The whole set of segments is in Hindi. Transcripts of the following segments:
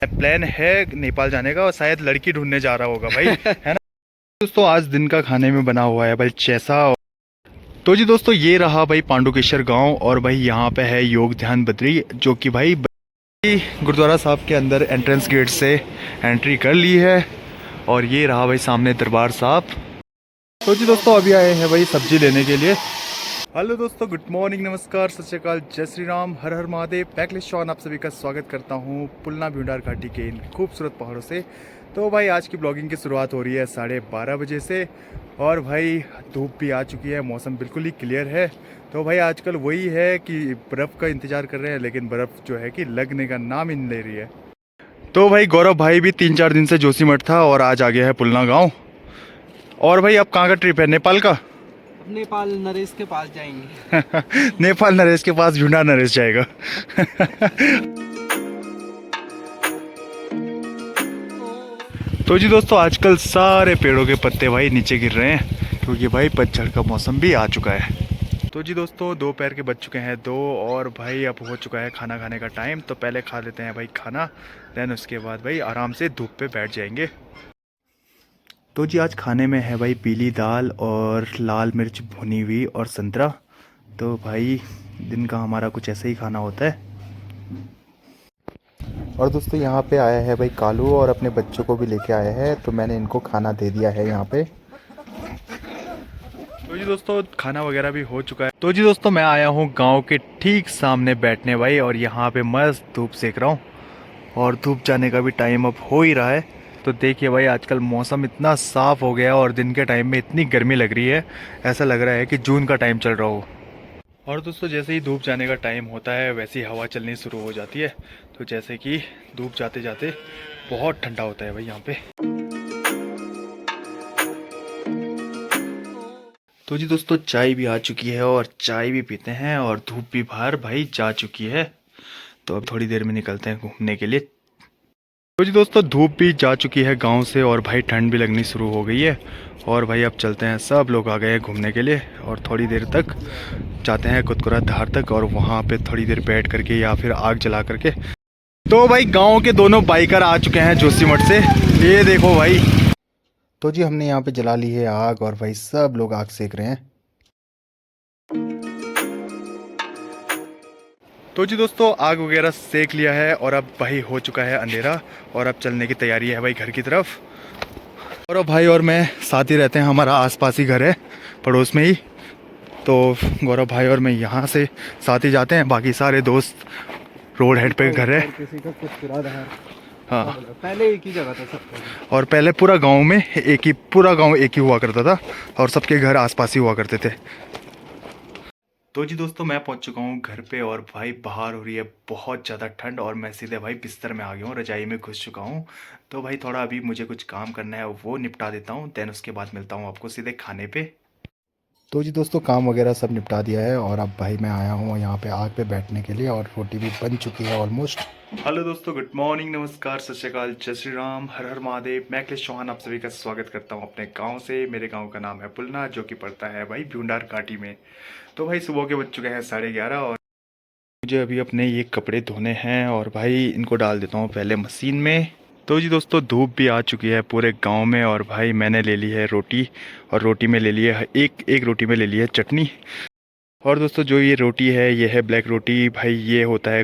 प्लान है नेपाल जाने का और शायद लड़की ढूंढने जा रहा होगा भाई है ना। दोस्तों आज दिन का खाने में बना हुआ है भाई चैसा। तो जी दोस्तों ये रहा भाई पांडुकेश्वर गांव और भाई यहाँ पे है योग ध्यान बद्री जो कि भाई गुरुद्वारा साहब के अंदर एंट्रेंस गेट से एंट्री कर ली है। और ये रहा भाई सामने दरबार साहब। तो जी दोस्तों अभी आए हैं भाई सब्जी लेने के लिए। हेलो दोस्तों, गुड मॉर्निंग, नमस्कार, सत श्री अकाल, जय श्री राम, हर हर महादेव। पैकलिस्ट शॉन आप सभी का स्वागत करता हूँ पुलना भ्यूंडार घाटी के इन खूबसूरत पहाड़ों से। तो भाई आज की ब्लॉगिंग की शुरुआत हो रही है 12:30 बजे से और भाई धूप भी आ चुकी है, मौसम बिल्कुल ही क्लियर है। तो भाई आजकल वही है कि बर्फ़ का इंतज़ार कर रहे हैं लेकिन बर्फ़ जो है कि लगने का नाम ही नहीं ले रही है। तो भाई गौरव भाई भी 3-4 दिन से जोशीमठ था और आज आ गया है पुलना गाँव। और भाई अब कहाँ का ट्रिप है? नेपाल का? नेपाल नरेश के पास जाएंगे। नेपाल नरेश के पास भ्यूंडार नरेश जाएगा। तो जी दोस्तों आजकल सारे पेड़ों के पत्ते भाई नीचे गिर रहे हैं क्योंकि भाई पतझड़ का मौसम भी आ चुका है। तो जी दोस्तों दोपहर के बज चुके हैं 2 और भाई अब हो चुका है खाना खाने का टाइम। तो पहले खा लेते हैं भाई खाना, देन उसके बाद भाई आराम से धूप पे बैठ जाएंगे। तो जी आज खाने में है भाई पीली दाल और लाल मिर्च भुनी हुई और संतरा। तो भाई दिन का हमारा कुछ ऐसा ही खाना होता है। और दोस्तों यहाँ पे आया है भाई कालू और अपने बच्चों को भी लेके आया है, तो मैंने इनको खाना दे दिया है यहाँ पे। तो जी दोस्तों खाना वगैरह भी हो चुका है। तो जी दोस्तों मैं आया हूँ गांव के ठीक सामने बैठने भाई और यहाँ पे मस्त धूप सेक रहा हूँ और धूप जाने का भी टाइम अब हो ही रहा है। तो देखिए भाई आजकल मौसम इतना साफ़ हो गया और दिन के टाइम में इतनी गर्मी लग रही है, ऐसा लग रहा है कि जून का टाइम चल रहा हो। और दोस्तों जैसे ही धूप जाने का टाइम होता है वैसे ही हवा चलनी शुरू हो जाती है। तो जैसे कि धूप जाते जाते बहुत ठंडा होता है भाई यहाँ पे। तो जी दोस्तों चाय भी आ चुकी है और चाय भी पीते हैं और धूप भी बाहर भाई जा चुकी है। तो अब थोड़ी देर में निकलते हैं घूमने के लिए। तो जी दोस्तों धूप भी जा चुकी है गांव से और भाई ठंड भी लगनी शुरू हो गई है। और भाई अब चलते हैं, सब लोग आ गए हैं घूमने के लिए और थोड़ी देर तक जाते हैं कुतकुरा धार तक और वहाँ पे थोड़ी देर बैठ करके या फिर आग जला करके। तो भाई गांव के दोनों बाइकर आ चुके हैं जोशीमठ से, ये देखो भाई। तो जी हमने यहाँ पे जला ली है आग और भाई सब लोग आग सेक रहे हैं। तो जी दोस्तों आग वगैरह सेक लिया है और अब भाई हो चुका है अंधेरा और अब चलने की तैयारी है भाई घर की तरफ। और अब भाई और मैं साथ ही रहते हैं, हमारा आसपास ही घर है पड़ोस में ही। तो गौरव भाई और मैं यहाँ से साथ ही जाते हैं, बाकी सारे दोस्त रोड हेड पे घर है। किसी का कुछ किराया। हाँ पहले एक ही जगह था सबका और पहले पूरा गांव एक ही हुआ करता था और सबके घर आसपास ही हुआ करते थे। तो जी दोस्तों मैं पहुंच चुका हूं घर पे और भाई बाहर हो रही है बहुत ज़्यादा ठंड और मैं सीधे भाई बिस्तर में आ गया हूं, रजाई में घुस चुका हूं। तो भाई थोड़ा अभी मुझे कुछ काम करना है वो निपटा देता हूं, देन उसके बाद मिलता हूं आपको सीधे खाने पे। तो जी दोस्तों काम वगैरह सब निपटा दिया है और अब भाई मैं आया हूँ यहाँ पे आग पे बैठने के लिए और रोटी भी बन चुकी है ऑलमोस्ट। हेलो दोस्तों, गुड मॉर्निंग, नमस्कार, सत श्री अकाल, जय श्री राम, हर हर महादेव। मैं अखिलेश चौहान आप सभी का स्वागत करता हूँ अपने गांव से। मेरे गांव का नाम है पुलना जो कि पड़ता है भाई भ्यूंडार घाटी में। तो भाई सुबह के बज चुके हैं 11:30 और मुझे अभी अपने ये कपड़े धोने हैं और भाई इनको डाल देता हूँ पहले मशीन में। तो जी दोस्तों धूप भी आ चुकी है पूरे गांव में और भाई मैंने ले ली है रोटी और रोटी में ले ली है एक रोटी में ले ली है चटनी। और दोस्तों जो ये रोटी है ये है ब्लैक रोटी भाई, ये होता है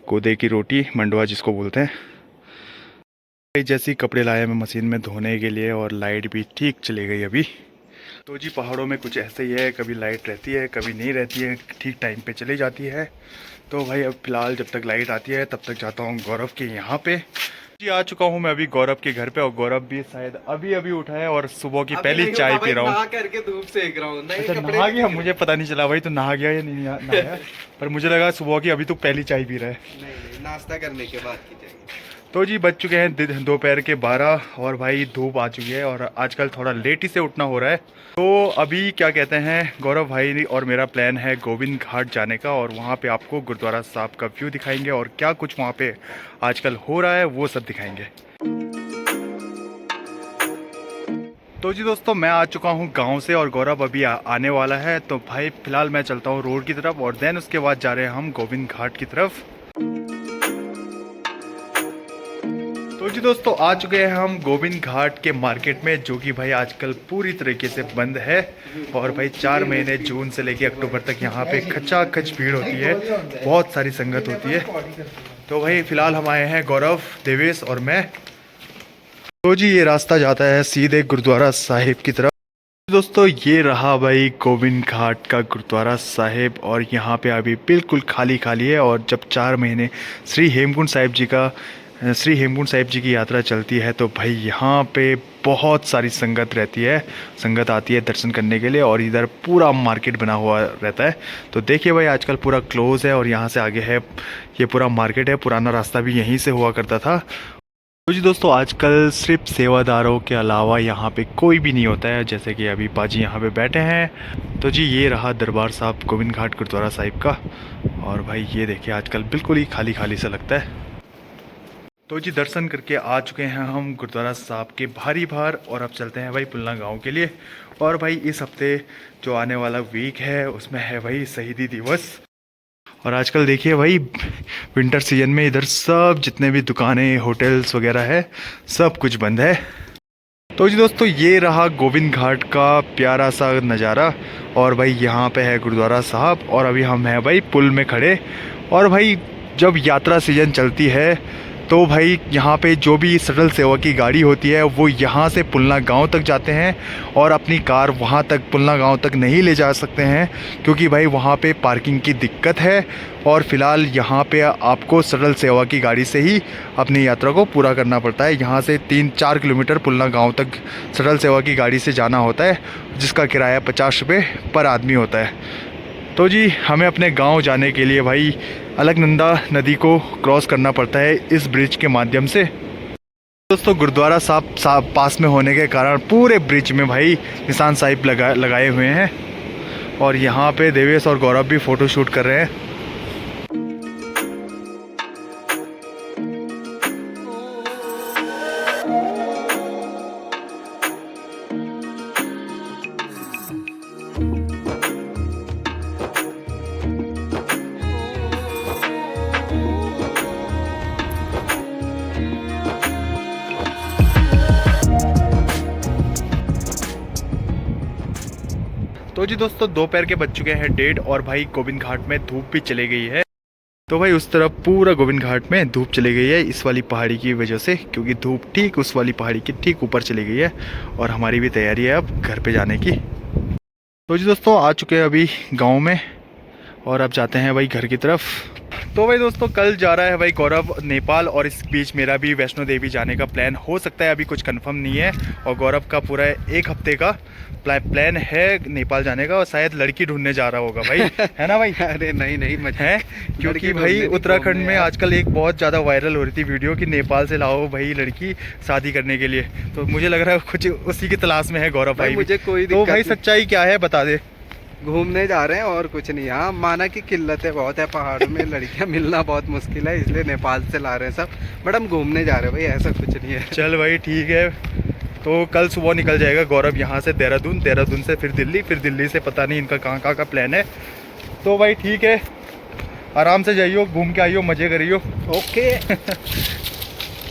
कोदे की रोटी, मंडवा जिसको बोलते हैं। भाई जैसे ही कपड़े लाया मैं मशीन में धोने के लिए और लाइट भी ठीक चली गई अभी। तो जी पहाड़ों में कुछ ऐसे ही है, कभी लाइट रहती है कभी नहीं रहती है, ठीक टाइम पे चली जाती है। तो भाई अब फिलहाल जब तक लाइट आती है तब तक जाता हूँ गौरव के यहाँ पे। जी आ चुका हूँ मैं अभी गौरव के घर पे और गौरव भी शायद अभी अभी उठा है और सुबह की पहली चाय पी रहा हूँ। नहा करके धूप सेक रहा हूँ। अच्छा नहा गया? मुझे पता नहीं चला भाई, तो नहा गया या नहीं नहाया पर मुझे लगा सुबह की अभी तो पहली चाय पी रहा है। नहीं, नाश्ता करने के बाद की जाएगी। तो जी बज चुके हैं दोपहर के 12 और भाई धूप आ चुकी है और आजकल थोड़ा लेट ही से उठना हो रहा है। तो अभी क्या कहते हैं गौरव भाई और मेरा प्लान है गोविंद घाट जाने का और वहाँ पे आपको गुरुद्वारा साहब का व्यू दिखाएंगे और क्या कुछ वहाँ पे आजकल हो रहा है वो सब दिखाएंगे। तो जी दोस्तों मैं आ चुका हूँ गांव से और गौरव अभी आने वाला है। तो भाई फिलहाल मैं चलता हूँ रोड की तरफ और देन उसके बाद जा रहे हैं हम गोविंद घाट की तरफ। तो जी दोस्तों आ चुके हैं हम गोविंद घाट के मार्केट में, जो कि भाई आजकल पूरी तरीके से बंद है। और भाई 4 महीने जून से लेके अक्टूबर तक यहाँ पे खचाखच भीड़ होती है, बहुत सारी संगत होती है। तो भाई फिलहाल हम आए हैं गौरव, देवेश और मैं। तो जी ये रास्ता जाता है सीधे गुरुद्वारा साहिब की तरफ। दोस्तों ये रहा भाई गोविंद घाट का गुरुद्वारा साहिब, और यहाँ पे अभी बिल्कुल खाली खाली है। और जब 4 महीने श्री हेमकुंड साहिब जी की यात्रा चलती है तो भाई यहाँ पे बहुत सारी संगत रहती है, संगत आती है दर्शन करने के लिए। और इधर पूरा मार्केट बना हुआ रहता है। तो देखिए भाई आजकल पूरा क्लोज़ है, और यहाँ से आगे है ये पूरा मार्केट है। पुराना रास्ता भी यहीं से हुआ करता था। तो जी दोस्तों आजकल सिर्फ सेवादारों के अलावा यहाँ पे कोई भी नहीं होता है, जैसे कि अभी पाजी यहाँ पे बैठे हैं। तो जी ये रहा दरबार साहब गोविंद घाट गुरुद्वारा साहिब का। और भाई ये देखिए आजकल बिल्कुल ही खाली खाली सा लगता है। तो जी दर्शन करके आ चुके हैं हम गुरुद्वारा साहब के भारी बाहर, और अब चलते हैं भाई पुलना गांव के लिए। और भाई इस हफ्ते जो आने वाला वीक है उसमें है भाई शहीदी दिवस। और आजकल देखिए भाई विंटर सीजन में इधर सब जितने भी दुकानें होटल्स वगैरह है सब कुछ बंद है। तो जी दोस्तों ये रहा गोविंद घाट का प्यारा सा नज़ारा। और भाई यहाँ पे है गुरुद्वारा साहब, और अभी हम हैं भाई पुल में खड़े। और भाई जब यात्रा सीजन चलती है तो भाई यहाँ पे जो भी शटल सेवा की गाड़ी होती है वो यहाँ से पुलना गांव तक जाते हैं, और अपनी कार वहाँ तक पुलना गांव तक नहीं ले जा सकते हैं, क्योंकि भाई वहाँ पे पार्किंग की दिक्कत है। और फ़िलहाल यहाँ पे आपको शटल सेवा की गाड़ी से ही अपनी यात्रा को पूरा करना पड़ता है। यहाँ से 3-4 किलोमीटर पुलना गांव तक शटल सेवा की गाड़ी से जाना होता है, जिसका किराया 50 रुपये पर आदमी होता है। तो जी हमें अपने गांव जाने के लिए भाई अलकनंदा नदी को क्रॉस करना पड़ता है इस ब्रिज के माध्यम से। दोस्तों गुरुद्वारा साहब पास में होने के कारण पूरे ब्रिज में भाई निशान साहिब लगाए हुए हैं। और यहाँ पे देवेश और गौरव भी फ़ोटो शूट कर रहे हैं। तो जी दोस्तों दोपहर के बज चुके हैं 1:30, और भाई गोविंद घाट में धूप भी चली गई है। तो भाई उस तरफ पूरा गोविंद घाट में धूप चली गई है इस वाली पहाड़ी की वजह से, क्योंकि धूप ठीक उस वाली पहाड़ी के ठीक ऊपर चली गई है। और हमारी भी तैयारी है अब घर पे जाने की। तो जी दोस्तों आ चुके हैं अभी गांव में, और अब जाते हैं भाई घर की तरफ। तो भाई दोस्तों कल जा रहा है भाई गौरव नेपाल, और इस बीच मेरा भी वैष्णो देवी जाने का प्लान हो सकता है, अभी कुछ कंफर्म नहीं है। और गौरव का पूरा 1 हफ्ते का प्लान है नेपाल जाने का, और शायद लड़की ढूंढने जा रहा होगा भाई, है ना भाई? अरे नहीं मजा है, क्योंकि भाई उत्तराखंड में आजकल एक बहुत ज़्यादा वायरल हो रही थी वीडियो कि नेपाल से लाओ भाई लड़की शादी करने के लिए। तो मुझे लग रहा है कुछ उसी की तलाश में है गौरव भाई। मुझे कोई तो भाई सच्चाई क्या है बता दे। घूमने जा रहे हैं और कुछ नहीं। हाँ माना कि किल्लतें बहुत है पहाड़ों में, लड़कियां मिलना बहुत मुश्किल है, इसलिए नेपाल से ला रहे हैं सब। बट हम घूमने जा रहे हैं भाई, ऐसा कुछ नहीं है। चल भाई ठीक है। तो कल सुबह निकल जाएगा गौरव यहाँ से देहरादून, देहरादून से फिर दिल्ली से पता नहीं इनका कहाँ का प्लान है। तो भाई ठीक है, आराम से जाइयो, घूम के आइयो, मज़े करियो। ओके।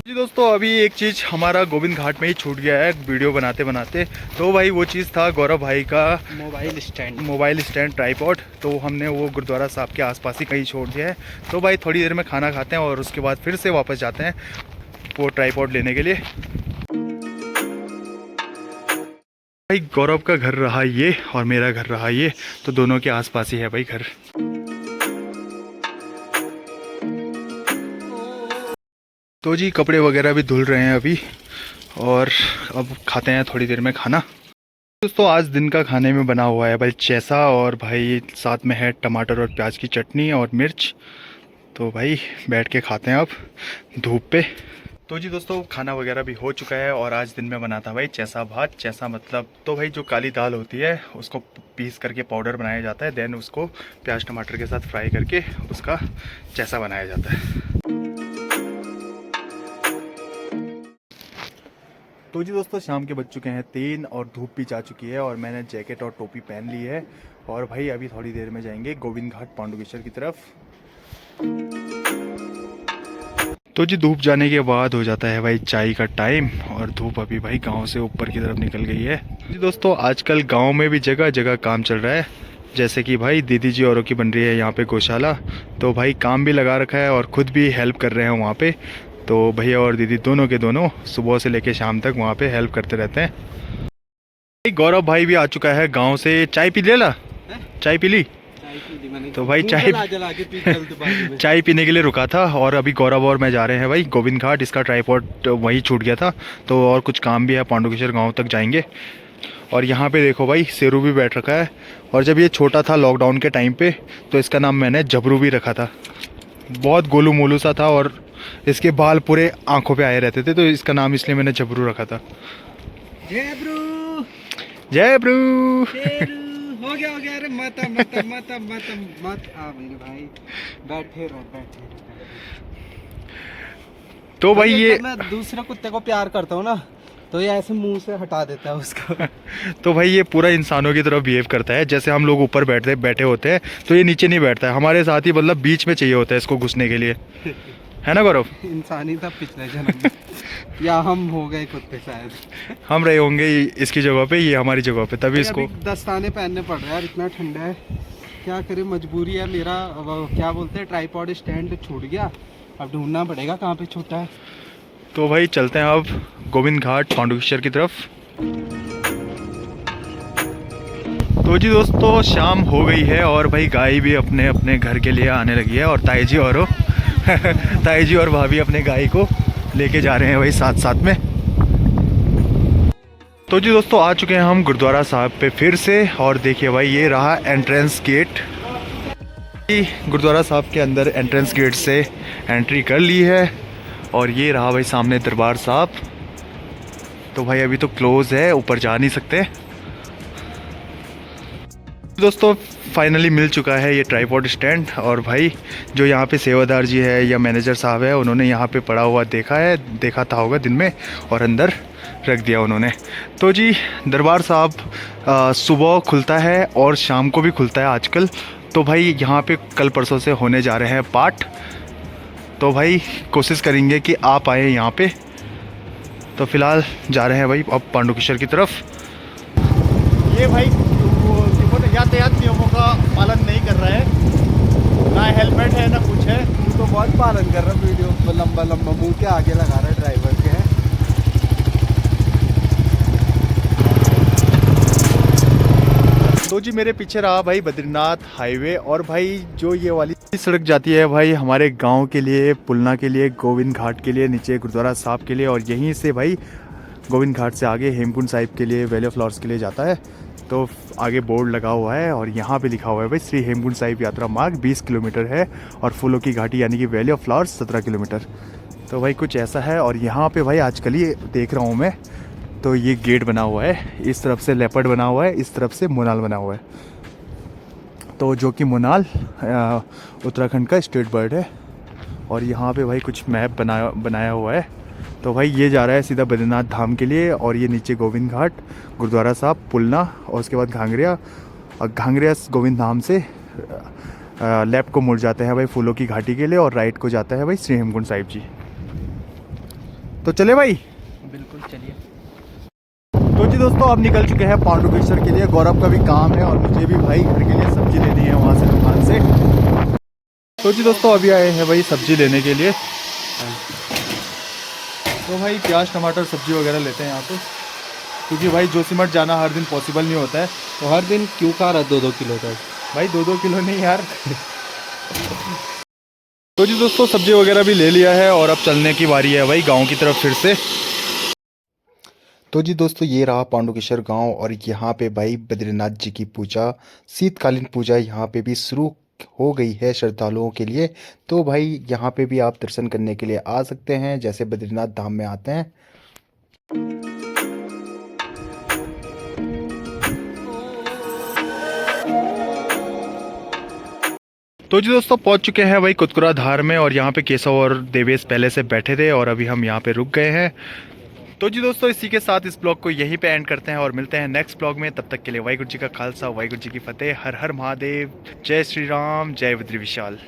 जी दोस्तों अभी एक चीज़ हमारा गोविंद घाट में ही छूट गया है वीडियो बनाते बनाते। तो भाई वो चीज़ था गौरव भाई का मोबाइल स्टैंड ट्राइपॉड। तो हमने वो गुरुद्वारा साहब के आसपास ही कहीं छोड़ दिया है। तो भाई थोड़ी देर में खाना खाते हैं और उसके बाद फिर से वापस जाते हैं वो ट्राइपॉड लेने के लिए। भाई गौरव का घर रहा ये और मेरा घर रहा ये, तो दोनों के आसपास ही है भाई घर। तो जी कपड़े वगैरह भी धुल रहे हैं अभी, और अब खाते हैं थोड़ी देर में खाना। दोस्तों आज दिन का खाने में बना हुआ है भाई चैसा, और भाई साथ में है टमाटर और प्याज की चटनी और मिर्च। तो भाई बैठ के खाते हैं अब धूप पे। तो जी दोस्तों खाना वगैरह भी हो चुका है, और आज दिन में बना था भाई चैसा भात। चैसा मतलब तो भाई जो काली दाल होती है उसको पीस करके पाउडर बनाया जाता है, देन उसको प्याज टमाटर के साथ फ्राई करके उसका चैसा बनाया जाता है। तो जी दोस्तों शाम के बज चुके हैं 3 और धूप भी जा चुकी है, और मैंने जैकेट और टोपी पहन ली है। और भाई अभी थोड़ी देर में जाएंगे गोविंद घाट पांडुकेश्वर की तरफ। तो जी धूप जाने के बाद हो जाता है भाई चाय का टाइम, और धूप अभी भाई गांव से ऊपर की तरफ निकल गई है। जी दोस्तों, आजकल गांव में भी जगह जगह काम चल रहा है, जैसे कि भाई दीदी जी औरों की बन रही है यहाँ पे गौशाला, तो भाई काम भी लगा रखा है और ख़ुद भी हेल्प कर रहे हैं वहाँ पे। तो भैया और दीदी दोनों के दोनों सुबह से लेकर शाम तक वहाँ पे हेल्प करते रहते हैं। गौरव भाई भी आ चुका है गाँव से। चाय पी लेला, चाय पी ली? तो भाई चाय पीने के लिए रुका था, और अभी गौरव और मैं जा रहे हैं भाई गोविंद घाट। इसका ट्राईपॉड वहीं छूट गया था, तो और कुछ काम भी है, पांडुकेश्वर गांव तक जाएंगे। और यहाँ पे देखो भाई शेरू भी बैठ रखा है, और जब ये छोटा था लॉकडाउन के टाइम पे तो इसका नाम मैंने जबरू भी रखा था। बहुत गोलू मोलू सा था और इसके बाल पूरे आँखों पर आए रहते थे, तो इसका नाम इसलिए मैंने जबरू रखा था। जयब्रू हो गया। अरे मत मेरे भाई, बैठे रहो। तो भाई ये मैं दूसरे कुत्ते को प्यार करता हूँ ना, तो ये ऐसे मुंह से हटा देता है उसको। तो भाई ये पूरा इंसानों की तरह बिहेव करता है। जैसे हम लोग ऊपर बैठे होते हैं, तो ये नीचे नहीं बैठता है, हमारे साथ ही मतलब बीच में चाहिए होता है इसको घुसने के लिए, है ना गौरव? इंसानी था पिछले जन्म में, या हम हो गए कुत्ते शायद। हम रहे होंगे इसकी जगह पे, ये हमारी जगह पे, तभी इसको दस्ताने पहनने पड़ रहे हैं यार, इतना ठंडा है। क्या करे, मजबूरी है। मेरा क्या बोलते हैं, ट्राईपॉड स्टैंड छूट गया, अब ढूंढना पड़ेगा कहाँ पे छूटा है। तो भाई चलते हैं अब गोविंद घाट पांडुकेश्वर की तरफ। तो जी दोस्तों, शाम हो गई है और भाई गाय भी अपने अपने घर के लिए आने लगी है, और ताई जी और ताई जी और भाभी अपने गाय को लेके जा रहे हैं भाई साथ साथ में। तो जी दोस्तों, आ चुके हैं हम गुरुद्वारा साहब पे फिर से, और देखिए भाई ये रहा एंट्रेंस गेट। गुरुद्वारा साहब के अंदर एंट्रेंस गेट से एंट्री कर ली है, और ये रहा भाई सामने दरबार साहब। तो भाई अभी तो क्लोज है, ऊपर जा नहीं सकते। दोस्तों फाइनली मिल चुका है ये ट्राईपॉड स्टैंड, और भाई जो यहाँ पे सेवादार जी है या मैनेजर साहब है, उन्होंने यहाँ पे पड़ा हुआ देखा था होगा दिन में, और अंदर रख दिया उन्होंने। तो जी दरबार साहब सुबह खुलता है और शाम को भी खुलता है आजकल। तो भाई यहाँ पे कल परसों से होने जा रहे हैं पाठ, तो भाई कोशिश करेंगे कि आप आए यहाँ पे। तो फिलहाल जा रहे हैं भाई अब पांडुकेश्वर की तरफ। ये भाई यातायात नियमों का पालन नहीं कर रहा है, ना हेलमेट है ना कुछ है। तू तो बहुत पालन कर रहा है, वीडियो में लंबा मुंह के आगे लगा रहा है ड्राइवर के। तो जी मेरे पीछे रहा भाई बद्रीनाथ हाईवे, और भाई जो ये वाली सड़क जाती है भाई हमारे गांव के लिए, पुलना के लिए, गोविंद घाट के लिए, नीचे गुरुद्वारा साहब के लिए, और यहीं से भाई गोविंद घाट से आगे हेमकुंड साहिब के लिए, वैली ऑफ फ्लावर्स के लिए जाता है। तो आगे बोर्ड लगा हुआ है और यहाँ पे लिखा हुआ है भाई श्री हेमकुंड साहिब यात्रा मार्ग 20 किलोमीटर है, और फूलों की घाटी यानी कि वैली ऑफ फ्लावर्स 17 किलोमीटर। तो भाई कुछ ऐसा है। और यहाँ पे भाई आजकल ये देख रहा हूँ मैं, तो ये गेट बना हुआ है, इस तरफ से लेपर्ड बना हुआ है, इस तरफ से मोनाल बना हुआ है। तो जो कि मोनाल उत्तराखंड का स्टेट बर्ड है, और यहाँ पे भाई कुछ मैप बनाया हुआ है। तो भाई ये जा रहा है सीधा बद्रीनाथ धाम के लिए, और ये नीचे गोविंद घाट, गुरुद्वारा साहब, पुलना, और उसके बाद घांगरिया, और घांगरिया गोविंद धाम से लेफ्ट को मुड़ जाते हैं भाई फूलों की घाटी के लिए, और राइट को जाता है भाई श्री हेमकुंड साहिब जी। तो चले भाई? बिल्कुल चलिए। तो जी दोस्तों अब निकल चुके हैं पांडुकेश्वर के लिए। गौरव का भी काम है, और मुझे भी भाई घर के लिए सब्जी लेनी है वहाँ से दुकान से। तो जी दोस्तों अभी आए हैं भाई सब्जी लेने के लिए। तो भाई प्याज टमाटर सब्जी वगैरह लेते हैं यहाँ पे, क्योंकि भाई जोशीमठ जाना हर दिन पॉसिबल नहीं होता है। तो हर दिन क्यों खा रहा 2-2 किलो तक? भाई 2-2 किलो नहीं यार। तो जी दोस्तों सब्जी वगैरह भी ले लिया है, और अब चलने की बारी है भाई गांव की तरफ फिर से। तो जी दोस्तों ये रहा पांडुकेश्वर गांव, और यहाँ पे भाई बद्रीनाथ जी की पूजा, शीतकालीन पूजा यहाँ पे भी शुरू हो गई है श्रद्धालुओं के लिए। तो भाई यहाँ पे भी आप दर्शन करने के लिए आ सकते हैं, जैसे बद्रीनाथ धाम में आते हैं। तो जी दोस्तों पहुंच चुके हैं भाई कुतकुरा धार में, और यहाँ पे केशव और देवेश पहले से बैठे थे, और अभी हम यहाँ पे रुक गए हैं। तो जी दोस्तों इसी के साथ इस ब्लॉग को यहीं पे एंड करते हैं, और मिलते हैं नेक्स्ट ब्लॉग में। तब तक के लिए वाहिगुरू जी का खालसा, वाहिगुरू जी की फतेह, हर हर महादेव, जय श्री राम, जय बद्री विशाल।